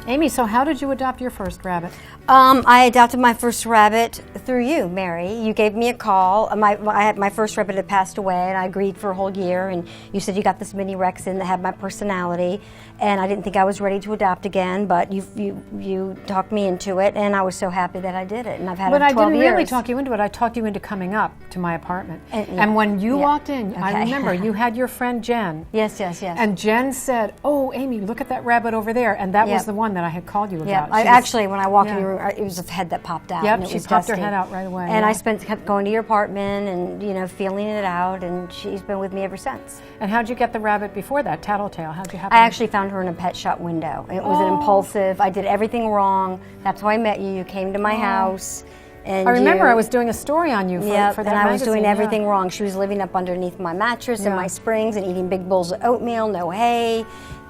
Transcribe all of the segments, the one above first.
Amy, so how did you adopt your first rabbit? I adopted my first rabbit through you, Mary. You gave me a call. My first rabbit had passed away, and I agreed for a whole year. And you said you got this mini Rex in that had my personality, and I didn't think I was ready to adopt again. But you talked me into it, and I was so happy that I did it. And I've had it 12 years. But I didn't really talk you into it. I talked you into coming up to my apartment. And when you walked in, I remember you had your friend Jen. Yes. And Jen said, "Oh, Amy, look at that rabbit over there," and that was the one that I had called you about. Actually, when I walked in your room, it was a head that popped out. Yep, and she popped her head out right away. And I kept going to your apartment and feeling it out, and she's been with me ever since. And how'd you get the rabbit before that, Tattletale? How'd you happen? I actually found her in a pet shop window. It was an impulsive. I did everything wrong. That's how I met you. You came to my house. And I remember I was doing a story on you for that and I was magazine, doing everything wrong. She was living up underneath my mattress in my springs and eating big bowls of oatmeal, no hay,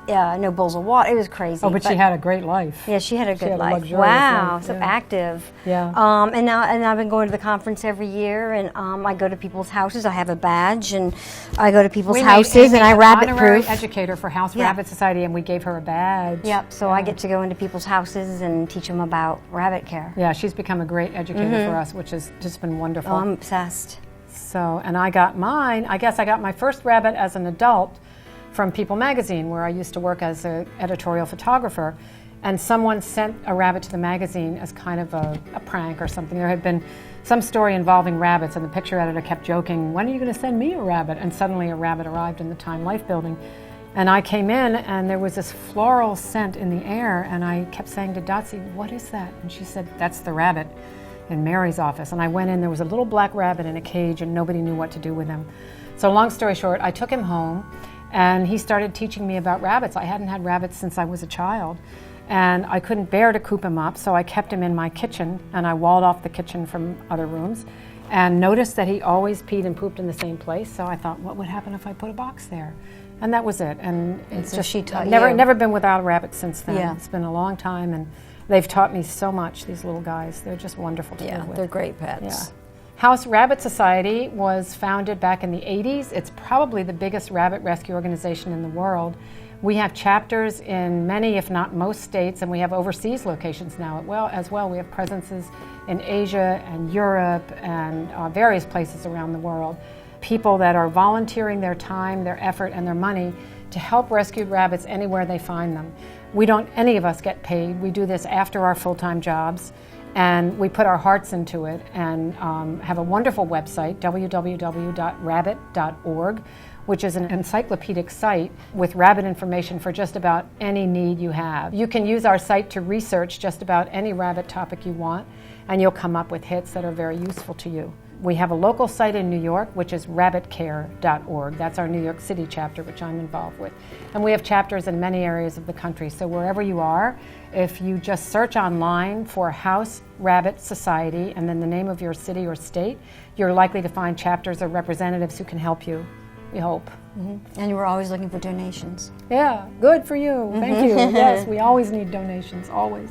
no bowls of water. It was crazy. Oh, but she had a great life. Yeah, she had a good life. Luxurious wow, life. So active. Yeah. And I've been going to the conference every year, and I go to people's houses. I have a badge, and I go to people's houses, and I rabbit proof. Educator for House Rabbit Society, and we gave her a badge. Yep. So I get to go into people's houses and teach them about rabbit care. Yeah, she's become a great educator for us, which has just been wonderful. Oh, I'm obsessed. So, and I got mine. I guess I got my first rabbit as an adult from People magazine, where I used to work as an editorial photographer, and someone sent a rabbit to the magazine as kind of a prank or something. There had been some story involving rabbits, and the picture editor kept joking, "When are you going to send me a rabbit?" And suddenly a rabbit arrived in the Time Life building, and I came in, and there was this floral scent in the air, and I kept saying to Dotsie, "What is that?" And she said, "That's the rabbit in Mary's office." And I went in, there was a little black rabbit in a cage, and nobody knew what to do with him. So long story short, I took him home, and he started teaching me about rabbits. I hadn't had rabbits since I was a child, and I couldn't bear to coop him up, so I kept him in my kitchen, and I walled off the kitchen from other rooms, and noticed that he always peed and pooped in the same place. So I thought, what would happen if I put a box there? And that was it. And it's so she taught never been without a rabbit since then. Yeah. It's been a long time, and they've taught me so much. These little guys, they're just wonderful to live with. They're great pets. Yeah. House Rabbit Society was founded back in the 80s. It's probably the biggest rabbit rescue organization in the world. We have chapters in many, if not most states, and we have overseas locations now as well. We have presences in Asia and Europe and various places around the world. People that are volunteering their time, their effort, and their money to help rescued rabbits anywhere they find them. Any of us get paid. We do this after our full-time jobs. And we put our hearts into it, and have a wonderful website, www.rabbit.org, which is an encyclopedic site with rabbit information for just about any need you have. You can use our site to research just about any rabbit topic you want, and you'll come up with hits that are very useful to you. We have a local site in New York, which is rabbitcare.org. That's our New York City chapter, which I'm involved with. And we have chapters in many areas of the country. So wherever you are, if you just search online for House Rabbit Society and then the name of your city or state, you're likely to find chapters or representatives who can help you, we hope. And we're always looking for donations. Yeah, good for you. Thank you. Yes, we always need donations, always.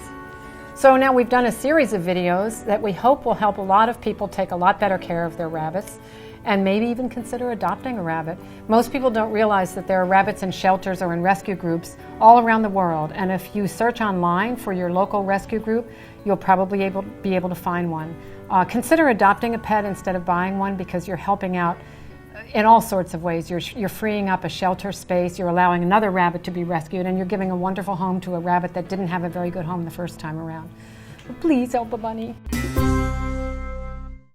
So now we've done a series of videos that we hope will help a lot of people take a lot better care of their rabbits and maybe even consider adopting a rabbit. Most people don't realize that there are rabbits in shelters or in rescue groups all around the world, and if you search online for your local rescue group, you'll probably be able to find one. Consider adopting a pet instead of buying one, because you're helping out in all sorts of ways. You're freeing up a shelter space, you're allowing another rabbit to be rescued, and you're giving a wonderful home to a rabbit that didn't have a very good home the first time around. Please help a bunny.